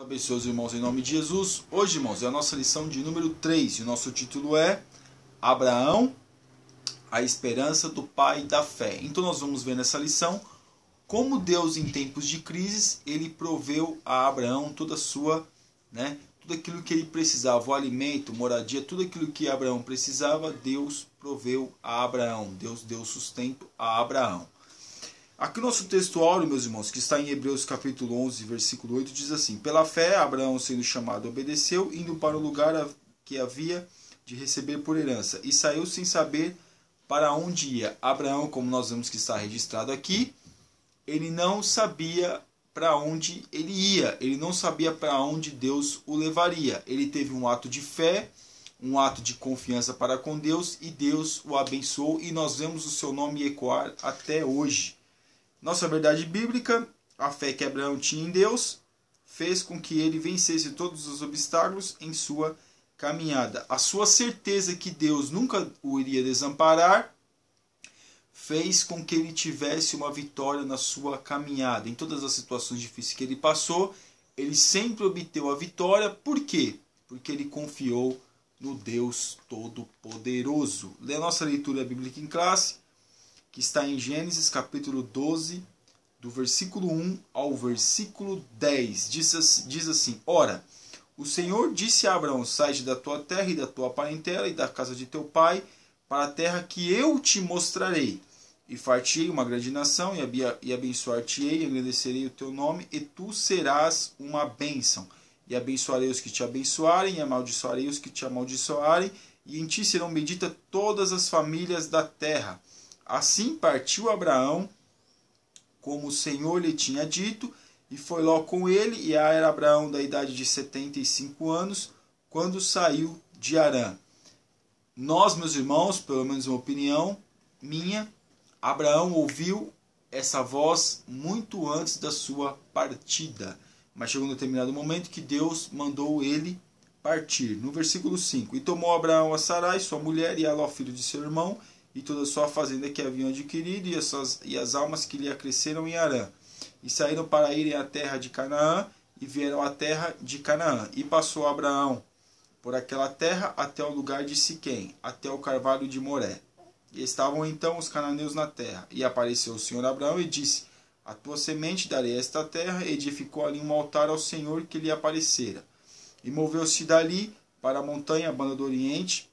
Abençoe os irmãos em nome de Jesus. Hoje, irmãos, é a nossa lição de número 3 e o nosso título é Abraão, a esperança do pai da fé. Então nós vamos ver nessa lição como Deus em tempos de crises, ele proveu a Abraão toda a sua, tudo aquilo que ele precisava, o alimento, moradia, tudo aquilo que Abraão precisava, Deus proveu a Abraão. Deus deu sustento a Abraão. Aqui o nosso texto áureo, meus irmãos, que está em Hebreus capítulo 11, versículo 8, diz assim: Pela fé, Abraão, sendo chamado, obedeceu, indo para o lugar que havia de receber por herança, e saiu sem saber para onde ia. Abraão, como nós vemos que está registrado aqui, ele não sabia para onde ele ia, ele não sabia para onde Deus o levaria. Ele teve um ato de fé, um ato de confiança para com Deus, e Deus o abençoou, e nós vemos o seu nome ecoar até hoje. Nossa verdade bíblica, a fé que Abraão tinha em Deus, fez com que ele vencesse todos os obstáculos em sua caminhada. A sua certeza que Deus nunca o iria desamparar fez com que ele tivesse uma vitória na sua caminhada. Em todas as situações difíceis que ele passou, ele sempre obteve a vitória. Por quê? Porque ele confiou no Deus Todo-Poderoso. Lê a nossa leitura bíblica em classe, que está em Gênesis capítulo 12, do versículo 1 ao versículo 10. Diz assim: Ora, o Senhor disse a Abraão: Sai da tua terra e da tua parentela e da casa de teu pai, para a terra que eu te mostrarei. E far-te-ei uma grande nação, e abençoar-te-ei, e engrandecerei o teu nome, e tu serás uma bênção. E abençoarei os que te abençoarem, e amaldiçoarei os que te amaldiçoarem, e em ti serão benditas todas as famílias da terra. Assim partiu Abraão, como o Senhor lhe tinha dito, e foi Ló com ele, e era Abraão da idade de 75 anos, quando saiu de Harã. Nós, meus irmãos, pelo menos uma opinião minha, Abraão ouviu essa voz muito antes da sua partida. Mas chegou um determinado momento que Deus mandou ele partir. No versículo 5: E tomou Abraão a Sarai, sua mulher, e a Ló, filho de seu irmão, e toda a sua fazenda que haviam adquirido, e as almas que lhe acresceram em Harã. E saíram para irem à terra de Canaã, e vieram à terra de Canaã. E passou Abraão por aquela terra até o lugar de Siquém, até o carvalho de Moré. E estavam então os cananeus na terra. E apareceu o Senhor a Abraão e disse: A tua semente darei esta terra. E edificou ali um altar ao Senhor que lhe aparecera. E moveu-se dali para a montanha, a banda do oriente,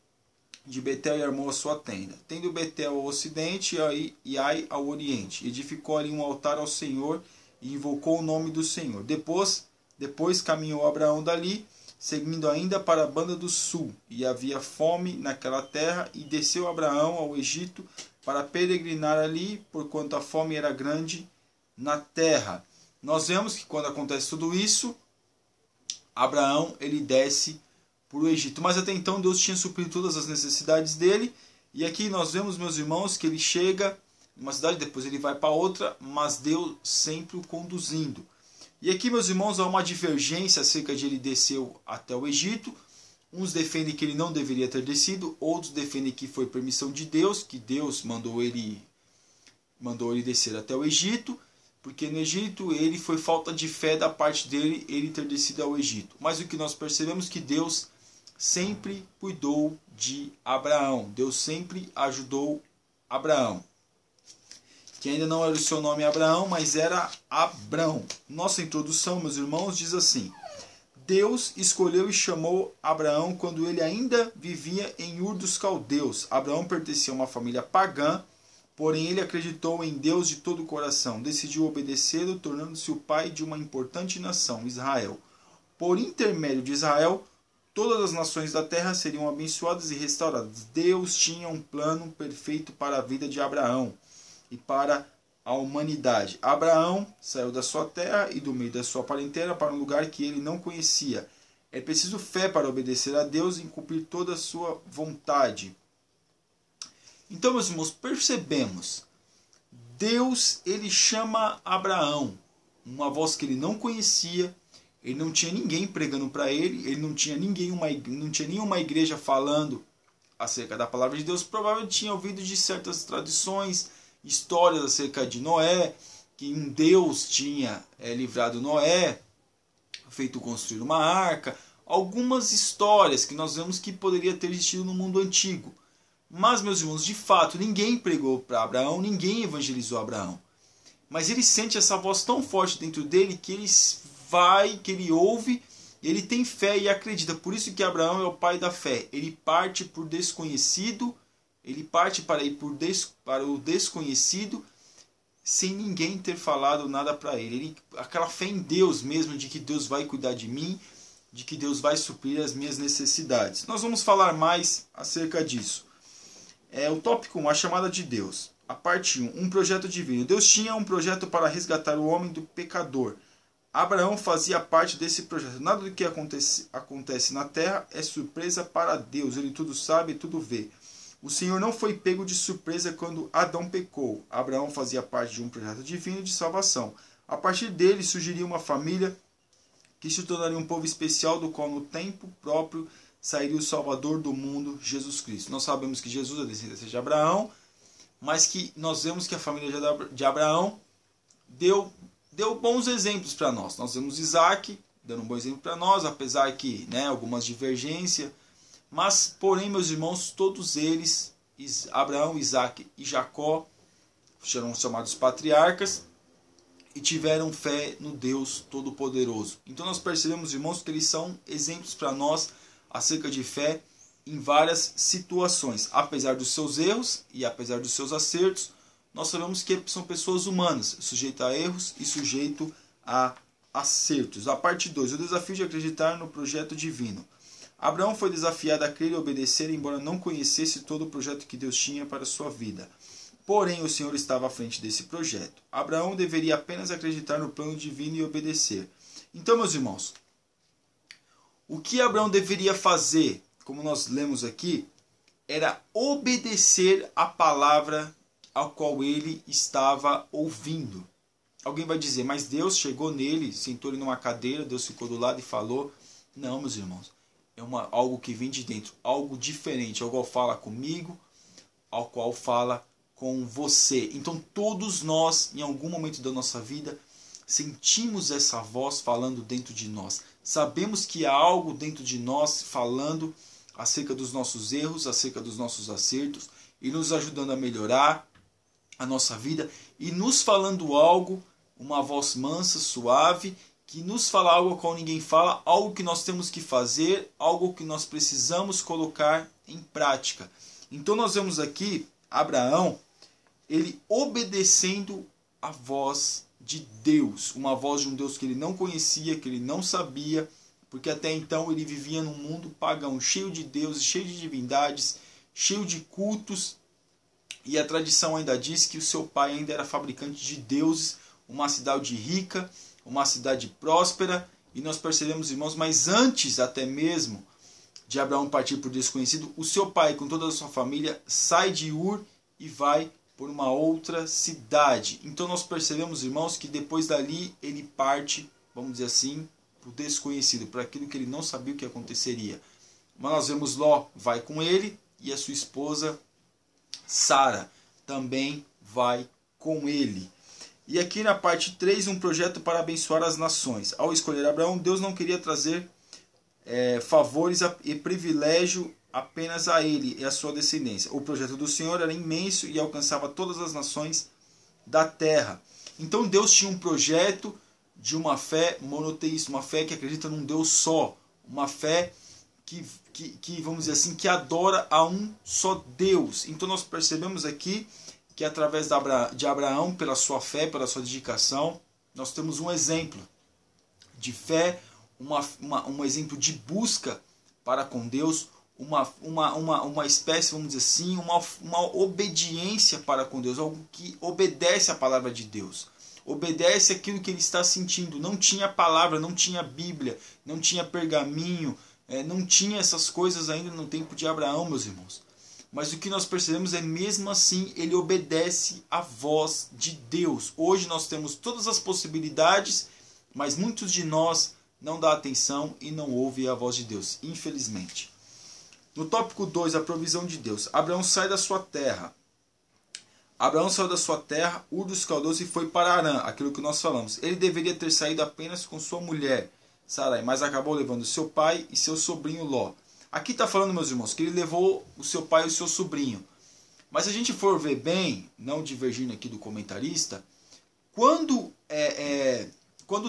de Betel, e armou a sua tenda. Tendo Betel ao ocidente e Ai ao oriente. Edificou ali um altar ao Senhor e invocou o nome do Senhor. Depois caminhou Abraão dali, seguindo ainda para a banda do sul. E havia fome naquela terra, e desceu Abraão ao Egito para peregrinar ali, porquanto a fome era grande na terra. Nós vemos que quando acontece tudo isso, Abraão ele desce para o Egito. Mas até então Deus tinha suprido todas as necessidades dele. E aqui nós vemos, meus irmãos, que ele chega em uma cidade, depois ele vai para outra, mas Deus sempre o conduzindo. E aqui, meus irmãos, há uma divergência acerca de ele desceu até o Egito. Uns defendem que ele não deveria ter descido, outros defendem que foi permissão de Deus, que Deus mandou ele descer até o Egito, porque no Egito ele foi falta de fé da parte dele ele ter descido ao Egito. Mas o que nós percebemos é que Deus sempre cuidou de Abraão. Deus sempre ajudou Abraão. Que ainda não era o seu nome Abraão, mas era Abrão. Nossa introdução, meus irmãos, diz assim: Deus escolheu e chamou Abraão quando ele ainda vivia em Ur dos Caldeus. Abraão pertencia a uma família pagã, porém ele acreditou em Deus de todo o coração. Decidiu obedecê-lo, tornando-se o pai de uma importante nação, Israel. Por intermédio de Israel, todas as nações da terra seriam abençoadas e restauradas. Deus tinha um plano perfeito para a vida de Abraão e para a humanidade. Abraão saiu da sua terra e do meio da sua parentela para um lugar que ele não conhecia. É preciso fé para obedecer a Deus e cumprir toda a sua vontade. Então, meus irmãos, percebemos, Deus ele chama Abraão, uma voz que ele não conhecia. Ele não tinha ninguém pregando para ele não tinha nenhuma igreja falando acerca da palavra de Deus. Provavelmente tinha ouvido de certas tradições, histórias acerca de Noé, que um Deus tinha livrado Noé, feito construir uma arca, algumas histórias que nós vemos que poderia ter existido no mundo antigo. Mas, meus irmãos, de fato, ninguém pregou para Abraão, ninguém evangelizou Abraão. Mas ele sente essa voz tão forte dentro dele que ele vai, que ele ouve, ele tem fé e acredita. Por isso que Abraão é o pai da fé. Ele parte por desconhecido, ele parte para ir para o desconhecido, sem ninguém ter falado nada para ele. Aquela fé em Deus mesmo, de que Deus vai cuidar de mim, de que Deus vai suprir as minhas necessidades. Nós vamos falar mais acerca disso. O tópico 1, a chamada de Deus. A parte 1, um projeto divino. Deus tinha um projeto para resgatar o homem do pecador. Abraão fazia parte desse projeto. Nada do que acontece na terra é surpresa para Deus. Ele tudo sabe, tudo vê. O Senhor não foi pego de surpresa quando Adão pecou. Abraão fazia parte de um projeto divino de salvação. A partir dele surgiria uma família que se tornaria um povo especial, do qual no tempo próprio sairia o Salvador do mundo, Jesus Cristo. Nós sabemos que Jesus é descendente de Abraão, mas que nós vemos que a família de Abraão deu bons exemplos para nós. Nós vemos Isaac dando um bom exemplo para nós, apesar que algumas divergências. Mas, porém, meus irmãos, todos eles, Abraão, Isaac e Jacó, foram chamados patriarcas e tiveram fé no Deus Todo-Poderoso. Então nós percebemos, irmãos, que eles são exemplos para nós acerca de fé em várias situações. Apesar dos seus erros e apesar dos seus acertos, nós sabemos que são pessoas humanas, sujeitas a erros e sujeitos a acertos. A parte 2, o desafio de acreditar no projeto divino. Abraão foi desafiado a crer e obedecer, embora não conhecesse todo o projeto que Deus tinha para a sua vida. Porém, o Senhor estava à frente desse projeto. Abraão deveria apenas acreditar no plano divino e obedecer. Então, meus irmãos, o que Abraão deveria fazer, como nós lemos aqui, era obedecer a palavra a qual ele estava ouvindo. Alguém vai dizer, mas Deus chegou nele, sentou ele numa cadeira, Deus ficou do lado e falou. Não, meus irmãos, é algo que vem de dentro, algo diferente, ao qual fala comigo, ao qual fala com você. Então todos nós, em algum momento da nossa vida, sentimos essa voz falando dentro de nós. Sabemos que há algo dentro de nós falando acerca dos nossos erros, acerca dos nossos acertos, e nos ajudando a melhorar a nossa vida, e nos falando algo, uma voz mansa, suave, que nos fala algo qual ninguém fala, algo que nós temos que fazer, algo que nós precisamos colocar em prática. Então nós vemos aqui Abraão, ele obedecendo a voz de Deus, uma voz de um Deus que ele não conhecia, que ele não sabia, porque até então ele vivia num mundo pagão, cheio de deuses, cheio de divindades, cheio de cultos, e a tradição ainda diz que o seu pai ainda era fabricante de deuses, uma cidade rica, uma cidade próspera, e nós percebemos, irmãos, mas antes até mesmo de Abraão partir por desconhecido, o seu pai com toda a sua família sai de Ur e vai por uma outra cidade. Então nós percebemos, irmãos, que depois dali ele parte, vamos dizer assim, para o desconhecido, para aquilo que ele não sabia o que aconteceria. Mas nós vemos Ló vai com ele e a sua esposa Sara também vai com ele. E aqui na parte 3, um projeto para abençoar as nações. Ao escolher Abraão, Deus não queria trazer favores e privilégio apenas a ele e a sua descendência. O projeto do Senhor era imenso e alcançava todas as nações da terra. Então Deus tinha um projeto de uma fé monoteísta, uma fé que acredita num Deus só, uma fé que vamos dizer assim, que adora a um só Deus. Então nós percebemos aqui que através de Abraão, pela sua fé, pela sua dedicação, nós temos um exemplo de fé, um exemplo de busca para com Deus, uma espécie, vamos dizer assim, uma obediência para com Deus, algo que obedece à palavra de Deus, obedece aquilo que ele está sentindo. Não tinha palavra, não tinha Bíblia, não tinha pergaminho, não tinha essas coisas ainda no tempo de Abraão, meus irmãos. Mas o que nós percebemos é, mesmo assim, ele obedece à voz de Deus. Hoje nós temos todas as possibilidades, mas muitos de nós não dão atenção e não ouvem a voz de Deus, infelizmente. No tópico 2, a provisão de Deus. Abraão sai da sua terra. Abraão saiu da sua terra, Ur dos Caldeus, e foi para Harã, aquilo que nós falamos. Ele deveria ter saído apenas com sua mulher, Sarai, mas acabou levando seu pai e seu sobrinho Ló. Aqui está falando, meus irmãos, que ele levou o seu pai e o seu sobrinho. Mas se a gente for ver bem, não divergindo aqui do comentarista, quando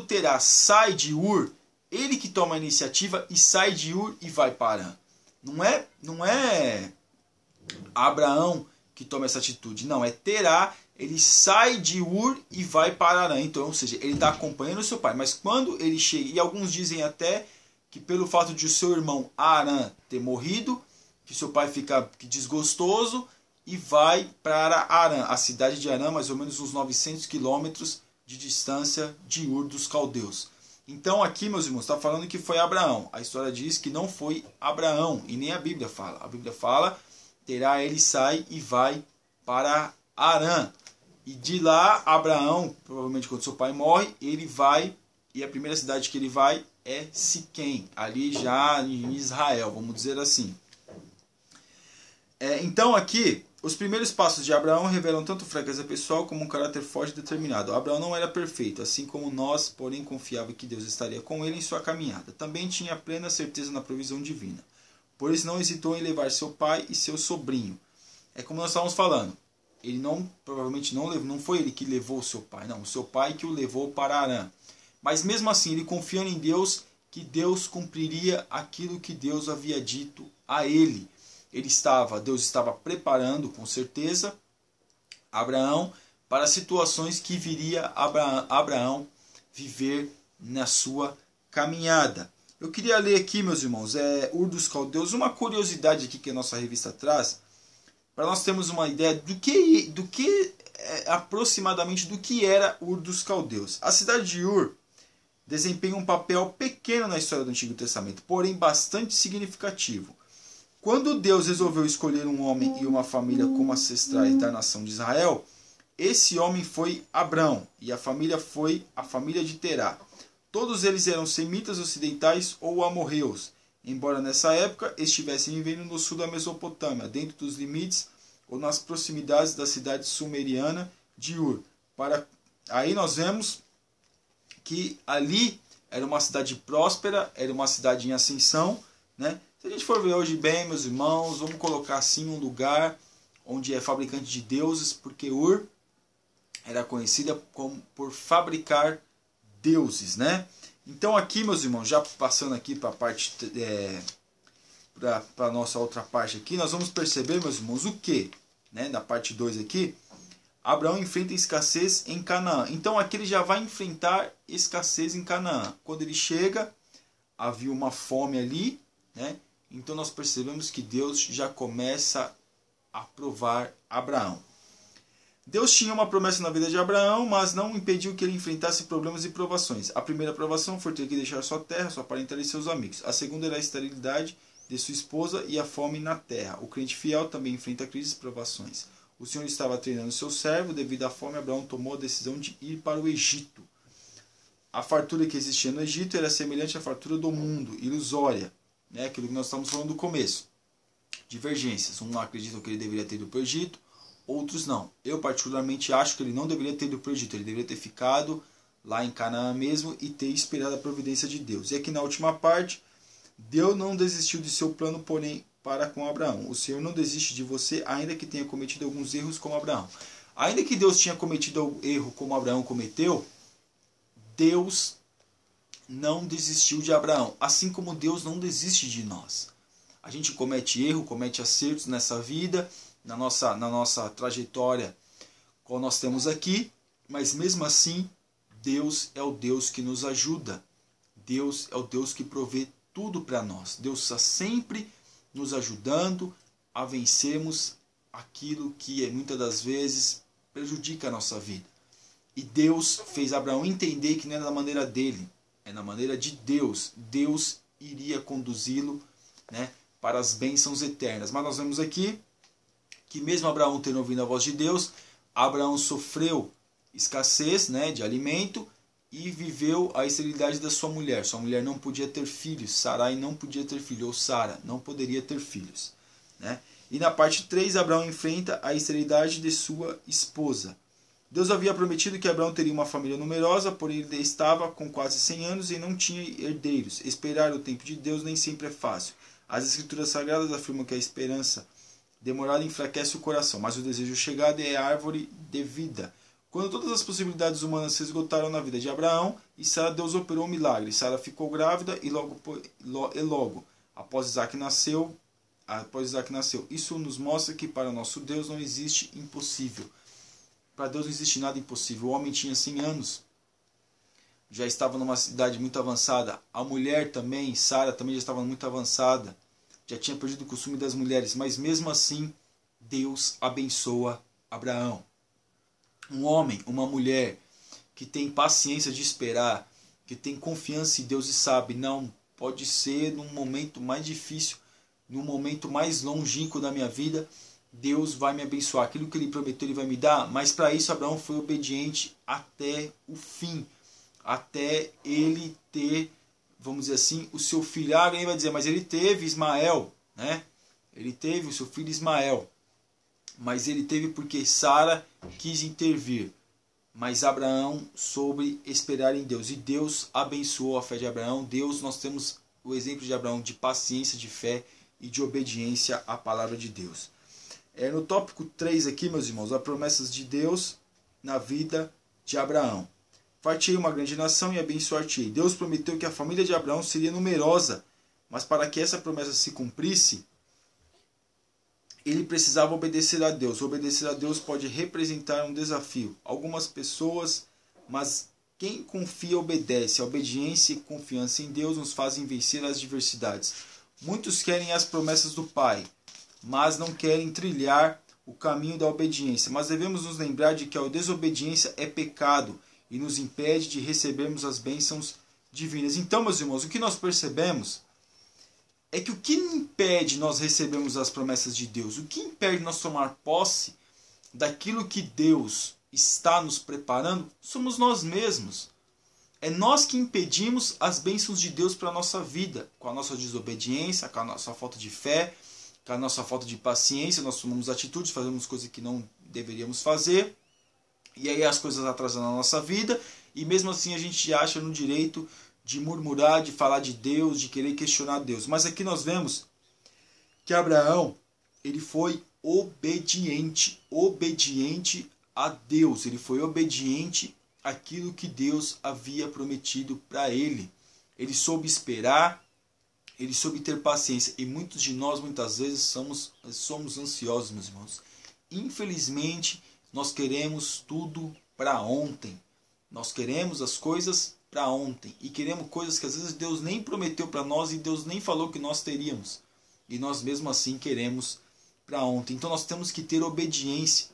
Terá sai de Ur, ele que toma a iniciativa e sai de Ur e vai para Arã. Não é Abraão que toma essa atitude. Não, é Terá. Ele sai de Ur e vai para Arã. Então, ou seja, ele está acompanhando o seu pai. Mas quando ele chega, e alguns dizem até que pelo fato de o seu irmão Arã ter morrido, que seu pai fica desgostoso e vai para Arã, a cidade de Arã, mais ou menos uns 900 quilômetros de distância de Ur dos Caldeus. Então aqui, meus irmãos, está falando que foi Abraão. A história diz que não foi Abraão, e nem a Bíblia fala. A Bíblia fala, Terá, ele sai e vai para Arã. E de lá, Abraão, provavelmente quando seu pai morre, ele vai, e a primeira cidade que ele vai é Siquém, ali já em Israel, vamos dizer assim. Então aqui, os primeiros passos de Abraão revelam tanto fraqueza pessoal como um caráter forte e determinado. Abraão não era perfeito, assim como nós, porém confiava que Deus estaria com ele em sua caminhada. Também tinha plena certeza na provisão divina. Por isso não hesitou em levar seu pai e seu sobrinho. É como nós estávamos falando. Ele provavelmente não foi ele que levou o seu pai, não, o seu pai que o levou para Arã. Mas mesmo assim, ele confiando em Deus, que Deus cumpriria aquilo que Deus havia dito a ele. Deus estava preparando, com certeza, Abraão para situações que viria Abraão viver na sua caminhada. Eu queria ler aqui, meus irmãos, Ur dos Caldeus, uma curiosidade aqui que a nossa revista traz, para nós termos uma ideia aproximadamente do que era Ur dos Caldeus. A cidade de Ur desempenha um papel pequeno na história do Antigo Testamento, porém bastante significativo. Quando Deus resolveu escolher um homem e uma família como ancestrais da nação de Israel, esse homem foi Abrão, e a família foi a família de Terá. Todos eles eram semitas ocidentais ou amorreus, embora nessa época estivessem vivendo no sul da Mesopotâmia, dentro dos limites ou nas proximidades da cidade sumeriana de Ur. Aí nós vemos que ali era uma cidade próspera, era uma cidade em ascensão, né? Se a gente for ver hoje bem, meus irmãos, vamos colocar assim um lugar onde é fabricante de deuses, porque Ur era conhecida por fabricar deuses, né? Então aqui, meus irmãos, já passando aqui para a parte para a nossa outra parte aqui, nós vamos perceber, meus irmãos, o que, né? Na parte 2 aqui, Abraão enfrenta escassez em Canaã. Então aqui ele já vai enfrentar escassez em Canaã. Quando ele chega, havia uma fome ali, né? Então nós percebemos que Deus já começa a provar Abraão. Deus tinha uma promessa na vida de Abraão, mas não impediu que ele enfrentasse problemas e provações. A primeira provação foi ter que deixar sua terra, sua parentela e seus amigos. A segunda era a esterilidade de sua esposa e a fome na terra. O crente fiel também enfrenta crises e provações. O Senhor estava treinando seu servo. Devido à fome, Abraão tomou a decisão de ir para o Egito. A fartura que existia no Egito era semelhante à fartura do mundo, ilusória, né? Aquilo que nós estamos falando do começo. Divergências. Uns acreditam que ele deveria ter ido para o Egito, outros não. Eu particularmente acho que ele não deveria ter ido para o Egito. Ele deveria ter ficado lá em Canaã mesmo e ter esperado a providência de Deus. E aqui na última parte, Deus não desistiu de seu plano, porém, para com Abraão. O Senhor não desiste de você, ainda que tenha cometido alguns erros como Abraão. Ainda que Deus tinha cometido erro como Abraão cometeu, Deus não desistiu de Abraão. Assim como Deus não desiste de nós. A gente comete erro, comete acertos nessa vida, na nossa trajetória, qual nós temos aqui, mas mesmo assim, Deus é o Deus que nos ajuda. Deus é o Deus que provê tudo para nós. Deus está sempre nos ajudando a vencermos aquilo que muitas das vezes prejudica a nossa vida. E Deus fez Abraão entender que não era da maneira dele, é na maneira de Deus. Deus iria conduzi-lo, né, para as bênçãos eternas. Mas nós vemos aqui que mesmo Abraão tendo ouvido a voz de Deus, Abraão sofreu escassez, né, de alimento e viveu a esterilidade da sua mulher. Sua mulher não podia ter filhos, Sarai não podia ter filhos, ou Sara não poderia ter filhos, né? E na parte 3, Abraão enfrenta a esterilidade de sua esposa. Deus havia prometido que Abraão teria uma família numerosa, porém ele estava com quase 100 anos e não tinha herdeiros. Esperar o tempo de Deus nem sempre é fácil. As Escrituras Sagradas afirmam que a esperança demorada enfraquece o coração, mas o desejo chegado é a árvore de vida. Quando todas as possibilidades humanas se esgotaram na vida de Abraão e Sara, Deus operou um milagre. Sara ficou grávida e logo após Isaac nasceu. Isso nos mostra que para nosso Deus não existe impossível. Para Deus não existe nada impossível. O homem tinha 100 anos, já estava numa idade muito avançada. A mulher também, Sara também já estava muito avançada. Já tinha perdido o costume das mulheres. Mas mesmo assim, Deus abençoa Abraão. Um homem, uma mulher que tem paciência de esperar, que tem confiança em Deus e sabe, não, pode ser num momento mais difícil, num momento mais longínquo da minha vida, Deus vai me abençoar. Aquilo que Ele prometeu, Ele vai me dar. Mas para isso, Abraão foi obediente até o fim. Até ele ter, vamos dizer assim, o seu filho. Alguém vai dizer, mas ele teve Ismael, né? Ele teve o seu filho Ismael. Mas ele teve porque Sara quis intervir. Mas Abraão soube esperar em Deus. E Deus abençoou a fé de Abraão. Nós temos o exemplo de Abraão de paciência, de fé e de obediência à palavra de Deus. No tópico 3 aqui, meus irmãos, as promessas de Deus na vida de Abraão. Far-te-ei uma grande nação e abençoar-te-ei. Deus prometeu que a família de Abraão seria numerosa, mas para que essa promessa se cumprisse, ele precisava obedecer a Deus. Obedecer a Deus pode representar um desafio. Algumas pessoas, mas quem confia obedece. A obediência e confiança em Deus nos fazem vencer as adversidades. Muitos querem as promessas do Pai, mas não querem trilhar o caminho da obediência. Mas devemos nos lembrar de que a desobediência é pecado e nos impede de recebermos as bênçãos divinas. Então, meus irmãos, o que nós percebemos é que o que impede nós recebermos as promessas de Deus, o que impede nós tomar posse daquilo que Deus está nos preparando, somos nós mesmos. É nós que impedimos as bênçãos de Deus para a nossa vida, com a nossa desobediência, com a nossa falta de fé, com a nossa falta de paciência. Nós tomamos atitudes, fazemos coisas que não deveríamos fazer, e aí as coisas atrasam na nossa vida, e mesmo assim a gente acha no direito de murmurar, de falar de Deus, de querer questionar Deus. Mas aqui nós vemos que Abraão, ele foi obediente a Deus. Ele foi obediente àquilo que Deus havia prometido para ele. Ele soube esperar, ele soube ter paciência. E muitos de nós, muitas vezes, somos ansiosos, meus irmãos. Infelizmente, nós queremos tudo para ontem. Nós queremos as coisas para ontem. E queremos coisas que às vezes Deus nem prometeu para nós e Deus nem falou que nós teríamos. E nós mesmo assim queremos para ontem. Então nós temos que ter obediência.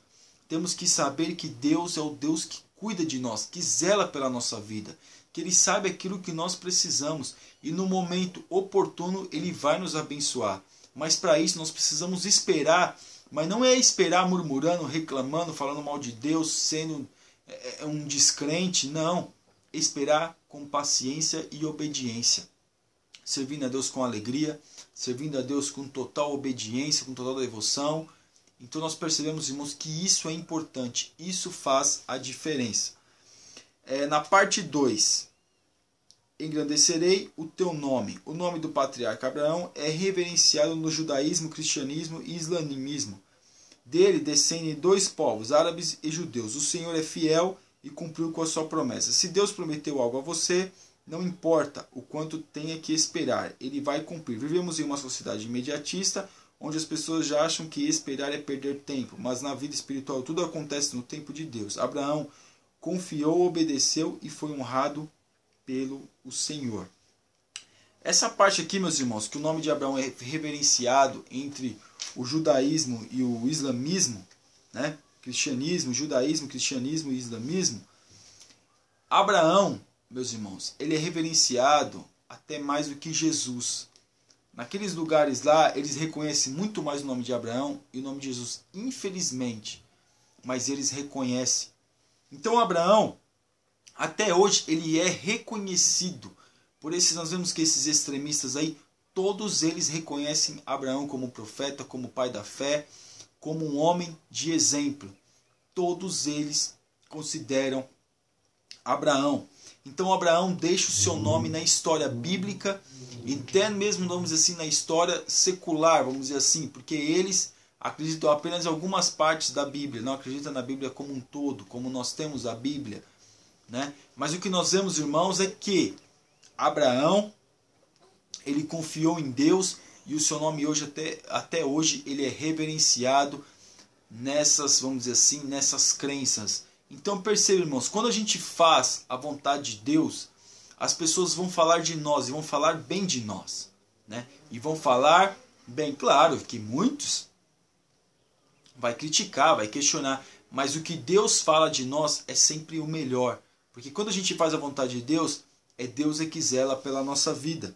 Temos que saber que Deus é o Deus que cuida de nós, que zela pela nossa vida. Que Ele sabe aquilo que nós precisamos. E no momento oportuno Ele vai nos abençoar. Mas para isso nós precisamos esperar. Mas não é esperar murmurando, reclamando, falando mal de Deus, sendo um descrente. Não. Esperar com paciência e obediência. Servindo a Deus com alegria, servindo a Deus com total obediência, com total devoção. Então nós percebemos, irmãos, que isso é importante. Isso faz a diferença. Na parte 2. Engrandecerei o teu nome. O nome do patriarca Abraão é reverenciado no judaísmo, cristianismo e islamismo. Dele descendem 2 povos, árabes e judeus. O Senhor é fiel e cumpriu com a sua promessa. Se Deus prometeu algo a você, não importa o quanto tenha que esperar, Ele vai cumprir. Vivemos em uma sociedade imediatista, onde as pessoas já acham que esperar é perder tempo, mas na vida espiritual tudo acontece no tempo de Deus. Abraão confiou, obedeceu e foi honrado pelo Senhor. Essa parte aqui, meus irmãos, que o nome de Abraão é reverenciado entre o judaísmo e o islamismo, né? Cristianismo, judaísmo, cristianismo e islamismo. Abraão, meus irmãos, ele é reverenciado até mais do que Jesus. Naqueles lugares lá, eles reconhecem muito mais o nome de Abraão e o nome de Jesus, infelizmente. Mas eles reconhecem. Então Abraão, até hoje, ele é reconhecido. Por isso nós vemos que esses extremistas aí, todos eles reconhecem Abraão como profeta, como pai da fé, como um homem de exemplo. Todos eles consideram Abraão. Então Abraão deixa o seu nome na história bíblica e até mesmo, vamos dizer assim, na história secular, vamos dizer assim, porque eles acreditam apenas em algumas partes da Bíblia, não acreditam na Bíblia como um todo, como nós temos a Bíblia, né? Mas o que nós vemos, irmãos, é que Abraão, ele confiou em Deus e o seu nome hoje até hoje ele é reverenciado nessas, vamos dizer assim, nessas crenças. Então perceba, irmãos, quando a gente faz a vontade de Deus, as pessoas vão falar de nós e vão falar bem de nós, né? E vão falar bem, claro que muitos vai criticar, vai questionar, mas o que Deus fala de nós é sempre o melhor, porque quando a gente faz a vontade de Deus, é Deus que zela pela nossa vida,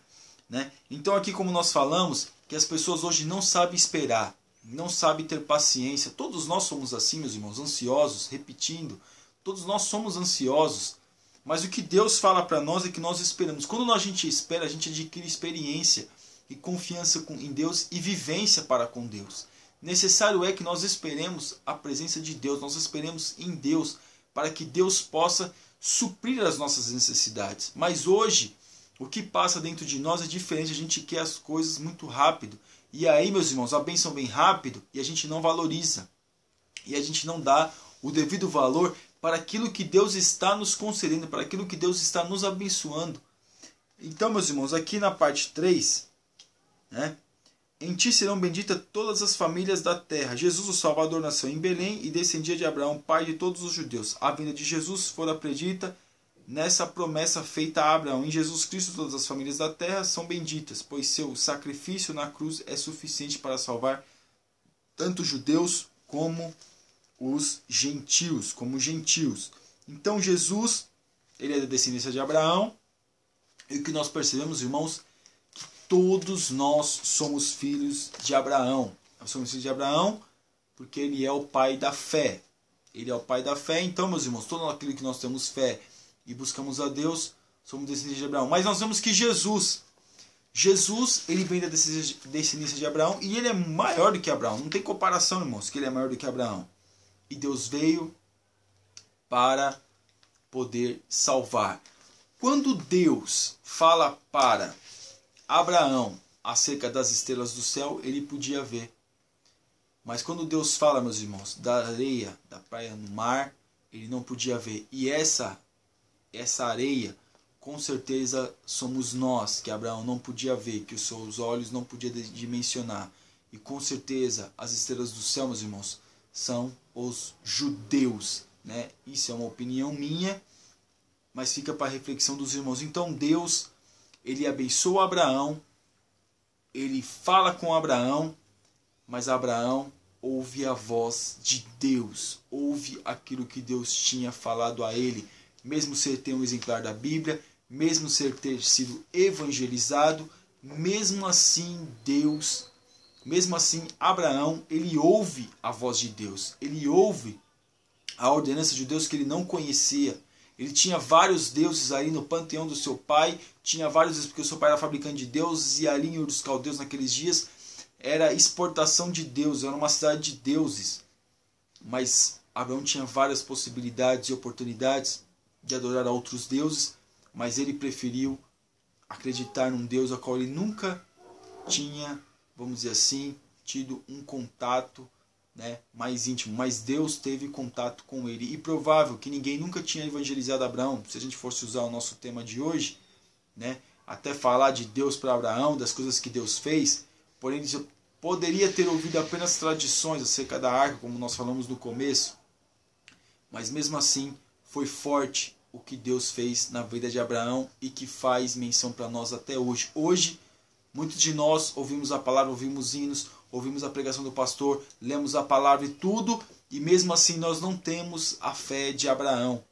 né? Então aqui, como nós falamos, que as pessoas hoje não sabem esperar, não sabem ter paciência. Todos nós somos assim, meus irmãos, ansiosos, repetindo, todos nós somos ansiosos, mas o que Deus fala para nós é que nós esperamos. Quando a gente espera, a gente adquire experiência e confiança em Deus e vivência para com Deus. Necessário é que nós esperemos a presença de Deus, nós esperemos em Deus, para que Deus possa suprir as nossas necessidades. Mas hoje, o que passa dentro de nós é diferente, a gente quer as coisas muito rápido. E aí, meus irmãos, a bênção vem rápido e a gente não valoriza. E a gente não dá o devido valor para aquilo que Deus está nos concedendo, para aquilo que Deus está nos abençoando. Então, meus irmãos, aqui na parte 3, né? Em ti serão benditas todas as famílias da terra. Jesus, o Salvador, nasceu em Belém e descendia de Abraão, pai de todos os judeus. A vinda de Jesus fora predita nessa promessa feita a Abraão. Em Jesus Cristo todas as famílias da terra são benditas, pois seu sacrifício na cruz é suficiente para salvar tanto os judeus como os gentios, Então Jesus, ele é da descendência de Abraão, e o que nós percebemos, irmãos, que todos nós somos filhos de Abraão. Nós somos filhos de Abraão porque ele é o pai da fé. Ele é o pai da fé, então, meus irmãos, todo aquilo que nós temos fé e buscamos a Deus, somos descendentes de Abraão. Mas nós vemos que Jesus, ele vem da descendência de Abraão e ele é maior do que Abraão. Não tem comparação, irmãos, que ele é maior do que Abraão. E Deus veio para poder salvar. Quando Deus fala para Abraão acerca das estrelas do céu, ele podia ver. Mas quando Deus fala, meus irmãos, da areia, da praia no mar, ele não podia ver. E essa areia, com certeza, somos nós, que Abraão não podia ver, que os seus olhos não podiam dimensionar. E com certeza, as estrelas do céu, meus irmãos, são os judeus, né? Isso é uma opinião minha, mas fica para a reflexão dos irmãos. Então Deus, ele abençoa Abraão, ele fala com Abraão, mas Abraão ouve a voz de Deus, ouve aquilo que Deus tinha falado a ele, mesmo ser ter um exemplar da Bíblia, mesmo ser ter sido evangelizado, mesmo assim Abraão, ele ouve a voz de Deus, ele ouve a ordenança de Deus que ele não conhecia. Ele tinha vários deuses ali no panteão do seu pai, tinha vários deuses porque o seu pai era fabricante de deuses, e ali em Ur dos Caldeus naqueles dias era exportação de deuses, era uma cidade de deuses. Mas Abraão tinha várias possibilidades e oportunidades de adorar a outros deuses, mas ele preferiu acreditar num Deus a qual ele nunca tinha, vamos dizer assim, tido um contato, né, mais íntimo, mas Deus teve contato com ele. E provável que ninguém nunca tinha evangelizado Abraão, se a gente fosse usar o nosso tema de hoje, né, até falar de Deus para Abraão, das coisas que Deus fez, porém ele poderia ter ouvido apenas tradições acerca da arca, como nós falamos no começo, mas mesmo assim foi forte o que Deus fez na vida de Abraão e que faz menção para nós até hoje. Hoje, muitos de nós ouvimos a palavra, ouvimos hinos, ouvimos a pregação do pastor, lemos a palavra e tudo, e mesmo assim nós não temos a fé de Abraão.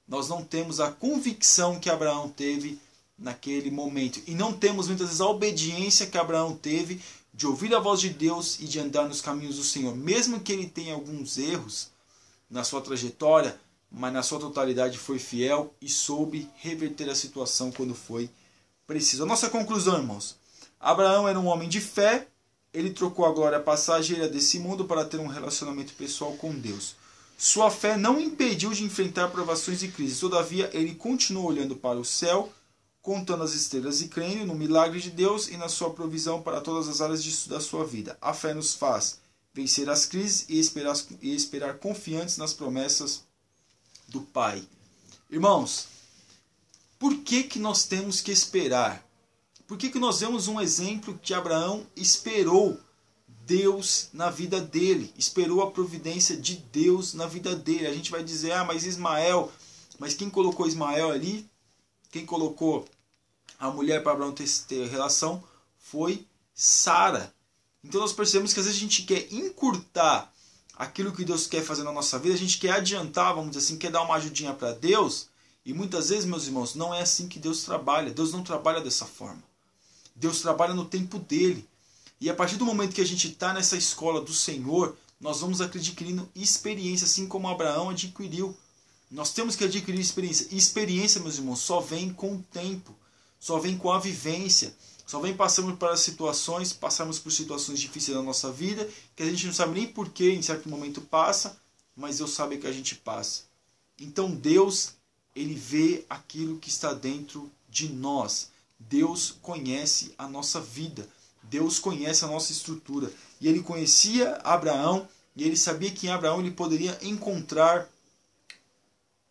Nós não temos a convicção que Abraão teve naquele momento. E não temos muitas vezes a obediência que Abraão teve de ouvir a voz de Deus e de andar nos caminhos do Senhor. Mesmo que ele tenha alguns erros na sua trajetória, mas na sua totalidade foi fiel e soube reverter a situação quando foi preciso. A nossa conclusão, irmãos. Abraão era um homem de fé, ele trocou a glória passageira desse mundo para ter um relacionamento pessoal com Deus. Sua fé não o impediu de enfrentar provações e crises. Todavia, ele continuou olhando para o céu, contando as estrelas e crendo no milagre de Deus e na sua provisão para todas as áreas da sua vida. A fé nos faz vencer as crises e esperar confiantes nas promessas do Pai. Irmãos, por que nós temos que esperar? Por que nós vemos um exemplo que Abraão esperou Deus na vida dele, esperou a providência de Deus na vida dele? A gente vai dizer, mas Ismael, mas quem colocou Ismael ali, quem colocou a mulher para Abraão ter relação foi Sara. Então nós percebemos que às vezes a gente quer encurtar aquilo que Deus quer fazer na nossa vida, a gente quer adiantar, vamos dizer assim, quer dar uma ajudinha para Deus, e muitas vezes, meus irmãos, não é assim que Deus trabalha. Deus não trabalha dessa forma. Deus trabalha no tempo dele. E a partir do momento que a gente está nessa escola do Senhor, nós vamos adquirindo experiência, assim como Abraão adquiriu. Nós temos que adquirir experiência. E experiência, meus irmãos, só vem com o tempo, só vem com a vivência, só vem passando passamos por situações difíceis na nossa vida, que a gente não sabe nem porquê, em certo momento passa, mas Deus sabe que a gente passa. Então Deus, ele vê aquilo que está dentro de nós. Deus conhece a nossa vida. Deus conhece a nossa estrutura. E ele conhecia Abraão, e ele sabia que em Abraão ele poderia encontrar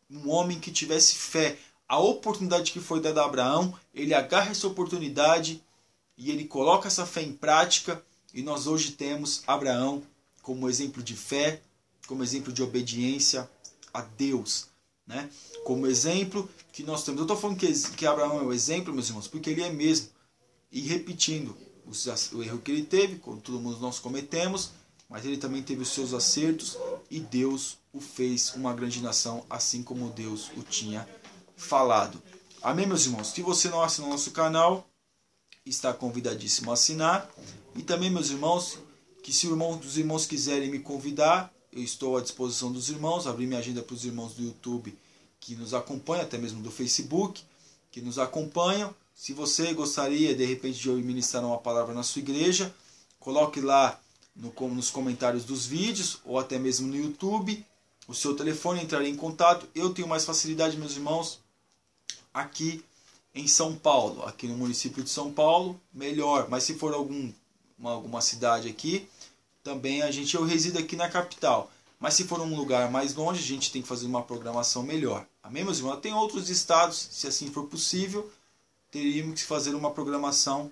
um homem que tivesse fé. A oportunidade que foi dada a Abraão, ele agarra essa oportunidade e ele coloca essa fé em prática. E nós hoje temos Abraão como exemplo de fé, como exemplo de obediência a Deus, né? Como exemplo que nós temos. Eu estou falando que Abraão é o exemplo, meus irmãos, porque ele é mesmo. E repetindo o erro que ele teve, como todo mundo nós cometemos, mas ele também teve os seus acertos e Deus o fez uma grande nação, assim como Deus o tinha falado. Amém, meus irmãos? Se você não assina o nosso canal, está convidadíssimo a assinar. E também, meus irmãos, que se os irmãos quiserem me convidar, eu estou à disposição dos irmãos. Abri minha agenda para os irmãos do YouTube que nos acompanham, até mesmo do Facebook, que nos acompanham. Se você gostaria, de repente, de eu ministrar uma palavra na sua igreja, coloque lá nos comentários dos vídeos, ou até mesmo no YouTube, o seu telefone, entrarei em contato. Eu tenho mais facilidade, meus irmãos, aqui em São Paulo, aqui no município de São Paulo, melhor. Mas se for alguma cidade aqui, também eu resido aqui na capital. Mas se for um lugar mais longe, a gente tem que fazer uma programação melhor. Amém, meus irmãos? Tem outros estados, se assim for possível, teríamos que fazer uma programação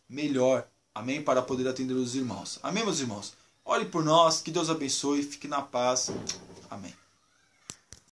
melhor. Amém? Para poder atender os irmãos. Amém, meus irmãos? Ore por nós, que Deus abençoe, fique na paz. Amém.